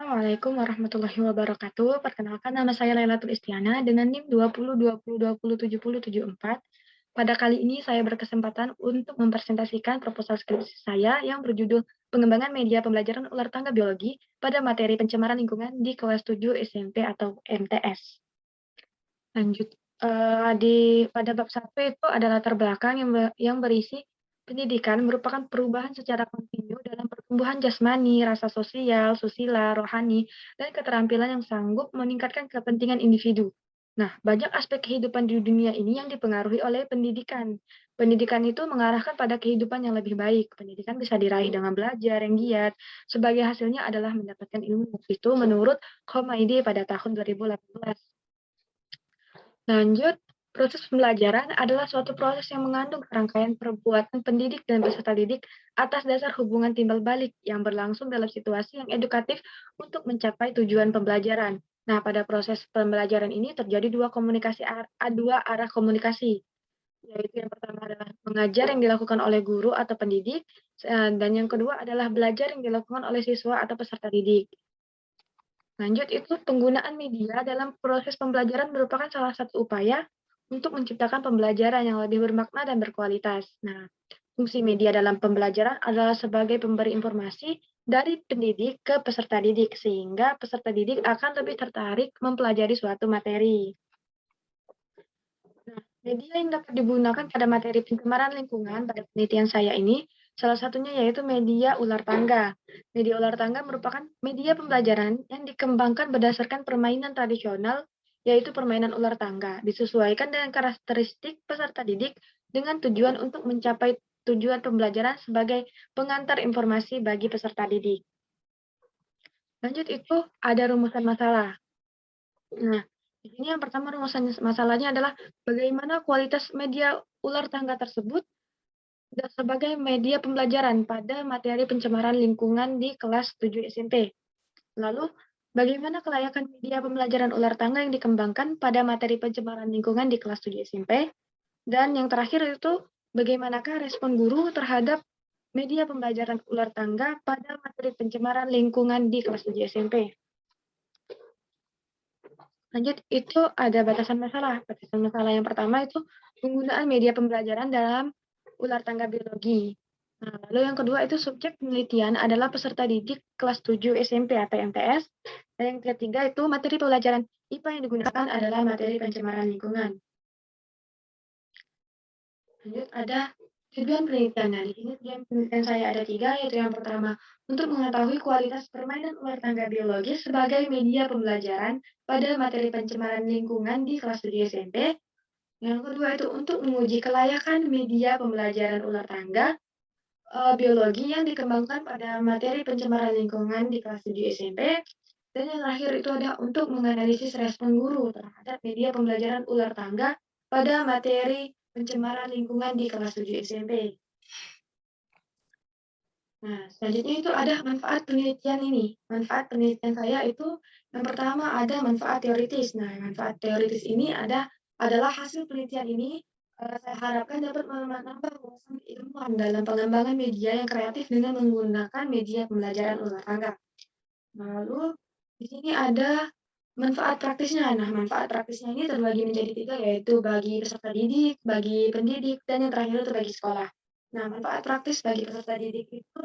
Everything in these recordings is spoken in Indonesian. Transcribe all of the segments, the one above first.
Assalamualaikum warahmatullahi wabarakatuh. Perkenalkan nama saya Lailatul Istiana dengan NIM 2020207074. Pada kali ini saya berkesempatan untuk mempresentasikan proposal skripsi saya yang berjudul Pengembangan Media Pembelajaran Ular Tangga Biologi pada materi pencemaran lingkungan di kelas 7 SMP atau MTS. Lanjut, pada bab 1 itu ada latar belakang yang berisi pendidikan merupakan perubahan secara kontinu dalam pertumbuhan jasmani, rasa sosial, susila, rohani, dan keterampilan yang sanggup meningkatkan kepentingan individu. Nah, banyak aspek kehidupan di dunia ini yang dipengaruhi oleh pendidikan. Pendidikan itu mengarahkan pada kehidupan yang lebih baik. Pendidikan bisa diraih dengan belajar yang giat. Sebagai hasilnya adalah mendapatkan ilmu. Itu menurut Khomeini pada tahun 2018. Lanjut, proses pembelajaran adalah suatu proses yang mengandung rangkaian perbuatan pendidik dan peserta didik atas dasar hubungan timbal balik yang berlangsung dalam situasi yang edukatif untuk mencapai tujuan pembelajaran. Nah, pada proses pembelajaran ini terjadi dua arah komunikasi, yaitu yang pertama adalah mengajar yang dilakukan oleh guru atau pendidik, dan yang kedua adalah belajar yang dilakukan oleh siswa atau peserta didik. Lanjut, itu penggunaan media dalam proses pembelajaran merupakan salah satu upaya untuk menciptakan pembelajaran yang lebih bermakna dan berkualitas. Nah, fungsi media dalam pembelajaran adalah sebagai pemberi informasi dari pendidik ke peserta didik, sehingga peserta didik akan lebih tertarik mempelajari suatu materi. Nah, media yang dapat digunakan pada materi pencemaran lingkungan pada penelitian saya ini, salah satunya yaitu media ular tangga. Media ular tangga merupakan media pembelajaran yang dikembangkan berdasarkan permainan tradisional, yaitu permainan ular tangga, disesuaikan dengan karakteristik peserta didik dengan tujuan untuk mencapai tujuan pembelajaran sebagai pengantar informasi bagi peserta didik. Lanjut, itu ada rumusan masalah. Nah, di sini yang pertama rumusan masalahnya adalah bagaimana kualitas media ular tangga tersebut sebagai media pembelajaran pada materi pencemaran lingkungan di kelas 7 SMP. Lalu, bagaimana kelayakan media pembelajaran ular tangga yang dikembangkan pada materi pencemaran lingkungan di kelas 7 SMP. Dan yang terakhir itu, bagaimanakah respon guru terhadap media pembelajaran ular tangga pada materi pencemaran lingkungan di kelas 7 SMP. Lanjut, itu ada batasan masalah. Batasan masalah yang pertama itu penggunaan media pembelajaran dalam ular tangga biologi. Nah, lalu yang kedua itu subjek penelitian adalah peserta didik kelas 7 SMP atau MTS. Dan yang ketiga itu materi pelajaran IPA yang digunakan adalah materi pencemaran lingkungan. Lanjut, ada tujuan penelitian. Nah, di sini tujuan penelitian saya ada 3, yaitu yang pertama, untuk mengetahui kualitas permainan ular tangga biologis sebagai media pembelajaran pada materi pencemaran lingkungan di kelas 7 SMP. Yang kedua itu untuk menguji kelayakan media pembelajaran ular tangga biologi yang dikembangkan pada materi pencemaran lingkungan di kelas 7 SMP. Dan yang terakhir itu ada untuk menganalisis respon guru terhadap media pembelajaran ular tangga pada materi pencemaran lingkungan di kelas 7 SMP. Nah, selanjutnya itu ada manfaat penelitian ini. Manfaat penelitian saya itu yang pertama ada manfaat teoritis. Nah, manfaat teoritis ini adalah hasil penelitian ini saya harapkan dapat menambah wawasan keilmuan dalam pengembangan media yang kreatif dengan menggunakan media pembelajaran ular tangga. Lalu di sini ada manfaat praktisnya. Nah, manfaat praktisnya ini terbagi menjadi 3, yaitu bagi peserta didik, bagi pendidik, dan yang terakhir itu bagi sekolah. Nah, manfaat praktis bagi peserta didik itu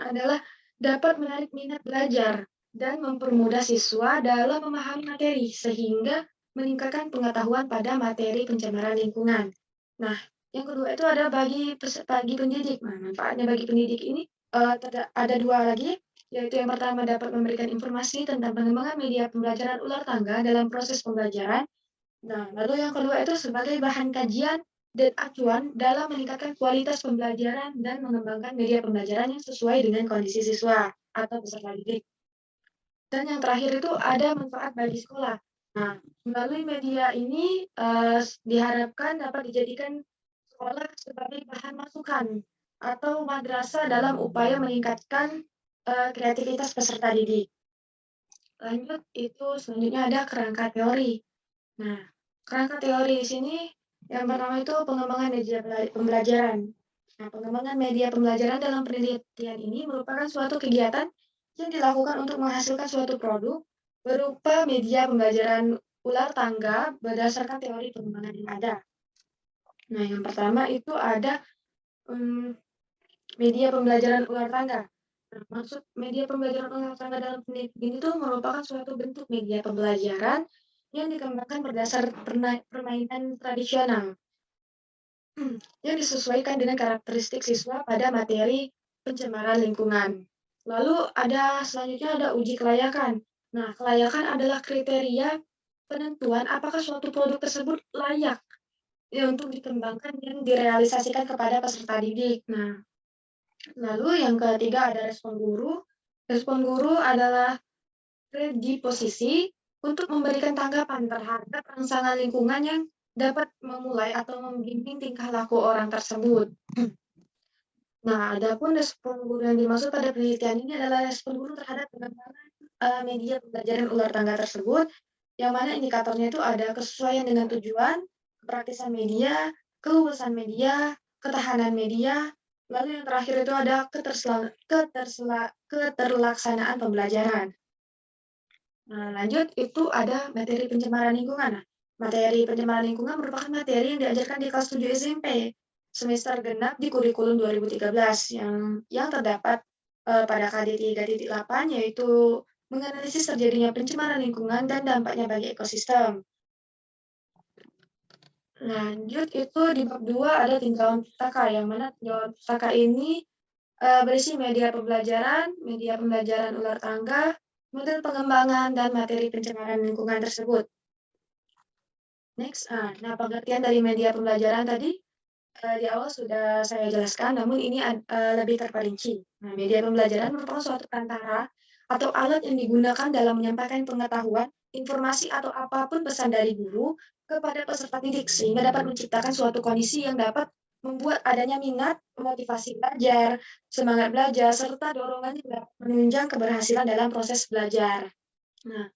adalah dapat menarik minat belajar dan mempermudah siswa dalam memahami materi sehingga meningkatkan pengetahuan pada materi pencemaran lingkungan. Nah, yang kedua itu ada bagi pendidik. Nah, manfaatnya bagi pendidik ini ada 2 lagi, yaitu yang pertama dapat memberikan informasi tentang pengembangan media pembelajaran ular tangga dalam proses pembelajaran. Nah, lalu yang kedua itu sebagai bahan kajian dan acuan dalam meningkatkan kualitas pembelajaran dan mengembangkan media pembelajaran yang sesuai dengan kondisi siswa atau peserta didik. Dan yang terakhir itu ada manfaat bagi sekolah. Nah, melalui media ini diharapkan dapat dijadikan sekolah sebagai bahan masukan atau madrasah dalam upaya meningkatkan kreativitas peserta didik. Lanjut, itu selanjutnya ada kerangka teori. Nah, kerangka teori di sini yang pertama itu pengembangan media pembelajaran. Nah, pengembangan media pembelajaran dalam penelitian ini merupakan suatu kegiatan yang dilakukan untuk menghasilkan suatu produk berupa media pembelajaran ular tangga berdasarkan teori pengembangan yang ada. Nah, yang pertama itu ada, mmm, media pembelajaran ular tangga. Nah, maksud media pembelajaran ular tangga dalam pendidikan itu merupakan suatu bentuk media pembelajaran yang dikembangkan berdasar permainan tradisional, yang disesuaikan dengan karakteristik siswa pada materi pencemaran lingkungan. Lalu selanjutnya ada uji kelayakan. Nah, kelayakan adalah kriteria penentuan apakah suatu produk tersebut layak ya untuk dikembangkan dan direalisasikan kepada peserta didik. Nah, lalu yang ketiga ada respon guru. Respon guru adalah predisposisi untuk memberikan tanggapan terhadap rangsangan lingkungan yang dapat memulai atau membimbing tingkah laku orang tersebut. Nah, adapun respon guru yang dimaksud pada penelitian ini adalah respon guru terhadap pengembangan media pembelajaran ular tangga tersebut, yang mana indikatornya itu ada kesesuaian dengan tujuan, kepraktisan media, keluasan media, ketahanan media, lalu yang terakhir itu ada keterlaksanaan pembelajaran. Nah, lanjut itu ada materi pencemaran lingkungan. Nah, materi pencemaran lingkungan merupakan materi yang diajarkan di kelas 7 SMP semester genap di kurikulum 2013 yang terdapat pada KD 3.8 yaitu menganalisis terjadinya pencemaran lingkungan dan dampaknya bagi ekosistem. Lanjut itu di bab 2 ada tinjauan pustaka yang mana tinjauan pustaka ini berisi media pembelajaran ular tangga, model pengembangan, dan materi pencemaran lingkungan tersebut. Next, nah pengertian dari media pembelajaran tadi di awal sudah saya jelaskan, namun ini lebih terperinci. Nah, media pembelajaran merupakan suatu perantara atau alat yang digunakan dalam menyampaikan pengetahuan, informasi, atau apapun pesan dari guru kepada peserta didik, sehingga dapat menciptakan suatu kondisi yang dapat membuat adanya minat, motivasi belajar, semangat belajar, serta dorongan yang dapat menunjang keberhasilan dalam proses belajar. Nah,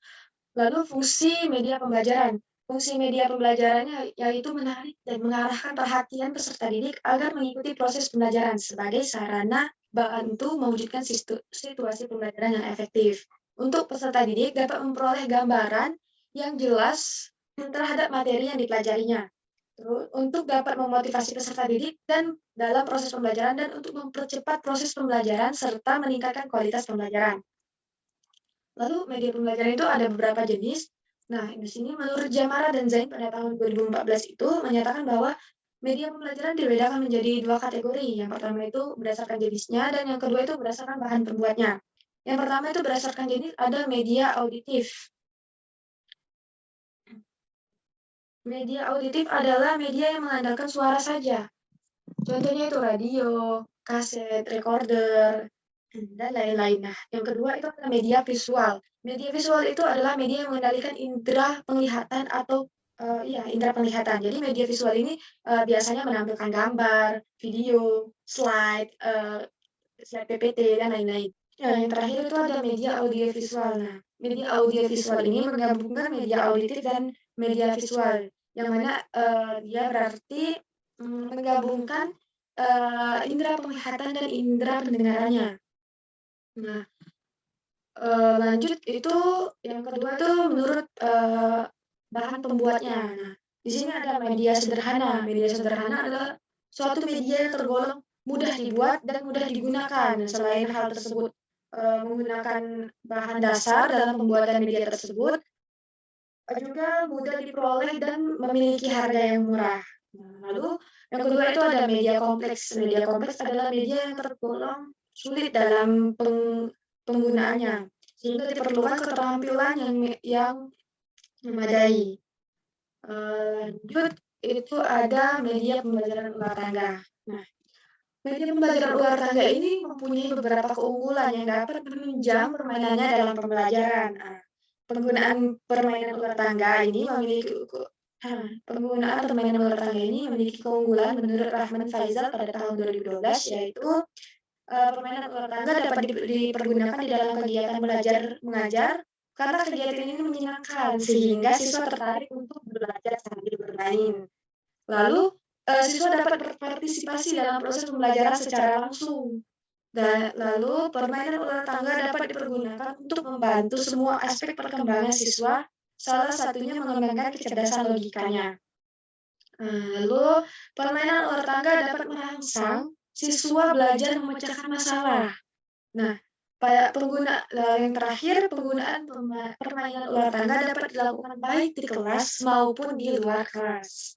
lalu fungsi media pembelajaran. Fungsi media pembelajarannya yaitu menarik dan mengarahkan perhatian peserta didik agar mengikuti proses pembelajaran sebagai sarana bantu mewujudkan situasi pembelajaran yang efektif. Untuk peserta didik dapat memperoleh gambaran yang jelas terhadap materi yang dipelajarinya. Terus, untuk dapat memotivasi peserta didik dan dalam proses pembelajaran dan untuk mempercepat proses pembelajaran serta meningkatkan kualitas pembelajaran. Lalu media pembelajaran itu ada beberapa jenis. Nah, di sini menurut Jamara dan Zain pada tahun 2014 itu menyatakan bahwa media pembelajaran dibedakan menjadi dua kategori. Yang pertama itu berdasarkan jenisnya dan yang kedua itu berdasarkan bahan pembuatnya. Yang pertama itu berdasarkan jenis ada media auditif. Media auditif adalah media yang mengandalkan suara saja. Contohnya itu radio, kaset, recorder, dan lain-lain. Nah, yang kedua itu adalah media visual. Media visual itu adalah media yang mengendalikan indera penglihatan atau indera penglihatan. Jadi media visual ini biasanya menampilkan gambar, video, slide PPT dan lain-lain. Nah, yang terakhir itu ada media audiovisual. Nah, media audiovisual ini menggabungkan media auditif dan media visual, yang mana dia berarti menggabungkan indera penglihatan dan indera pendengarannya. Nah, lanjut itu yang kedua tuh menurut bahan pembuatnya. Nah, di sini ada media sederhana. Media sederhana adalah suatu media yang tergolong mudah dibuat dan mudah digunakan. Selain hal tersebut menggunakan bahan dasar dalam pembuatan media tersebut, juga mudah diperoleh dan memiliki harga yang murah. Nah, lalu yang kedua itu ada media kompleks. Media kompleks adalah media yang tergolong sulit dalam penggunaannya, sehingga diperlukan keterampilan yang memadai. Lanjut itu ada media pembelajaran ular tangga. Nah, media pembelajaran ular tangga ini mempunyai beberapa keunggulan yang dapat menunjang permainannya dalam pembelajaran. Penggunaan permainan ular tangga ini memiliki Penggunaan permainan ular tangga ini memiliki keunggulan menurut Rahman Faizal pada tahun 2012, yaitu permainan ular tangga dapat dipergunakan di dalam kegiatan belajar mengajar karena kegiatan ini menyenangkan sehingga siswa tertarik untuk belajar sambil bermain. Lalu siswa dapat berpartisipasi dalam proses pembelajaran secara langsung. Dan lalu permainan ular tangga dapat dipergunakan untuk membantu semua aspek perkembangan siswa, salah satunya mengembangkan kecerdasan logikanya. Lalu permainan ular tangga dapat merangsang siswa belajar memecahkan masalah. Nah, yang terakhir penggunaan permainan ular tangga dapat dilakukan baik di kelas maupun di luar kelas.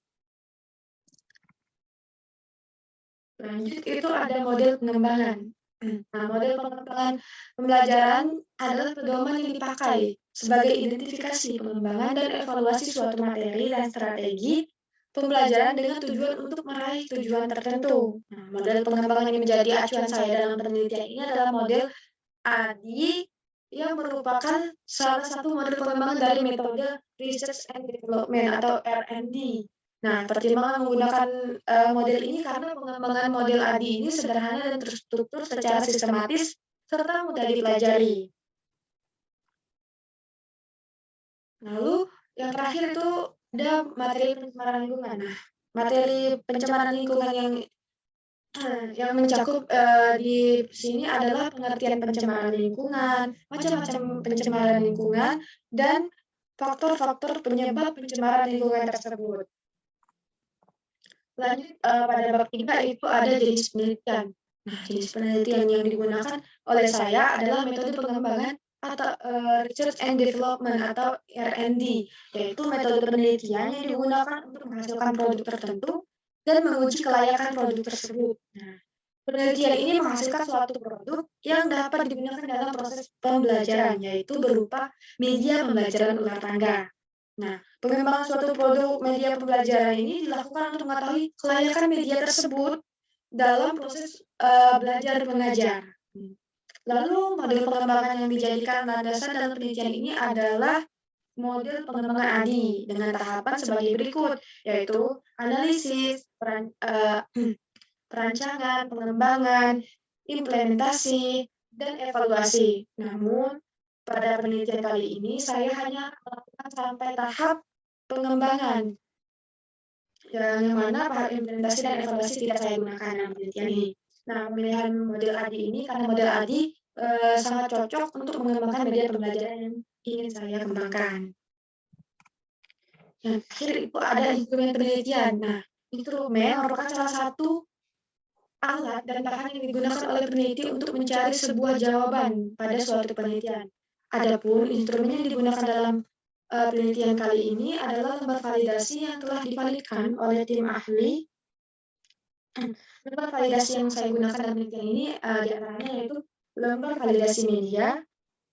Lanjut itu ada model pengembangan. Nah, model pengembangan pembelajaran adalah pedoman yang dipakai sebagai identifikasi pengembangan dan evaluasi suatu materi dan strategi pembelajaran dengan tujuan untuk meraih tujuan tertentu. Nah, model pengembangan yang menjadi acuan saya dalam penelitian ini adalah model ADI yang merupakan salah satu model pengembangan dari metode Research and Development atau R&D. Nah, pertimbangan menggunakan model ini karena pengembangan model ADI ini sederhana dan terstruktur secara sistematis serta mudah dipelajari. Lalu yang terakhir itu ada materi pencemaran lingkungan. Nah, materi pencemaran lingkungan yang mencakup di sini adalah pengertian pencemaran lingkungan, macam-macam pencemaran lingkungan, dan faktor-faktor penyebab pencemaran lingkungan tersebut. Lanjut pada bab 3 itu ada jenis penelitian. Nah, jenis penelitian yang digunakan oleh saya adalah metode pengembangan atau research and development atau R&D, yaitu metode penelitian yang digunakan untuk menghasilkan produk tertentu dan menguji kelayakan produk tersebut. Nah, penelitian ini menghasilkan suatu produk yang dapat digunakan dalam proses pembelajaran, yaitu berupa media pembelajaran ular tangga. Nah, pengembangan suatu produk media pembelajaran ini dilakukan untuk mengetahui kelayakan media tersebut dalam proses belajar mengajar. Lalu model pengembangan yang dijadikan landasan dalam penelitian ini adalah model pengembangan ADI dengan tahapan sebagai berikut, yaitu analisis, perancangan, pengembangan, implementasi, dan evaluasi. Namun, pada penelitian kali ini saya hanya melakukan sampai tahap pengembangan, yang mana tahap implementasi dan evaluasi tidak saya gunakan dalam penelitian ini. Nah, pemilihan model ADI ini karena model ADI sangat cocok untuk mengembangkan media pembelajaran yang ingin saya kembangkan. Yang terakhir itu ada instrumen penelitian. Nah, instrumen merupakan salah satu alat dan bahan yang digunakan oleh peneliti untuk mencari sebuah jawaban pada suatu penelitian. Adapun instrumen yang digunakan dalam penelitian kali ini adalah lembar validasi yang telah divalidkan oleh tim ahli. Lembar validasi yang saya gunakan dalam penelitian ini di antaranya yaitu lembar validasi media,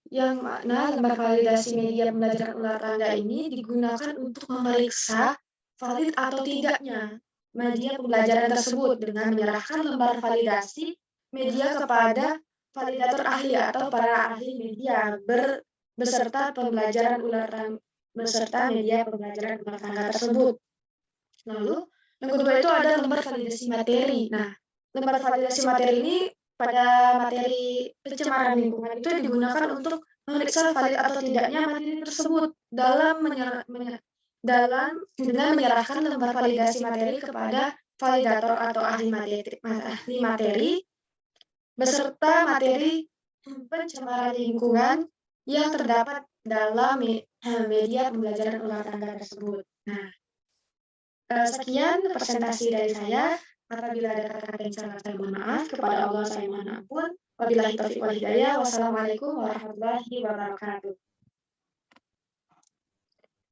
yang mana lembar validasi media pembelajaran ular tangga ini digunakan untuk memeriksa valid atau tidaknya media pembelajaran tersebut dengan menyerahkan lembar validasi media kepada validator ahli atau para ahli media beserta media pembelajaran ular tangga tersebut. Lalu yang kedua itu ada lembar validasi materi. Nah, lembar validasi materi ini pada materi pencemaran lingkungan itu digunakan untuk memeriksa valid atau tidaknya materi tersebut dengan menyerahkan lembar validasi materi kepada validator atau ahli materi beserta materi pencemaran lingkungan yang terdapat dalam media pembelajaran ular tangga tersebut. Nah, sekian presentasi dari saya. Apabila ada kata-kata yang salah, saya mohon maaf. Kepada Allah saya mohon ampun. Wabillahi taufiq wal hidayah. Wassalamualaikum warahmatullahi wabarakatuh.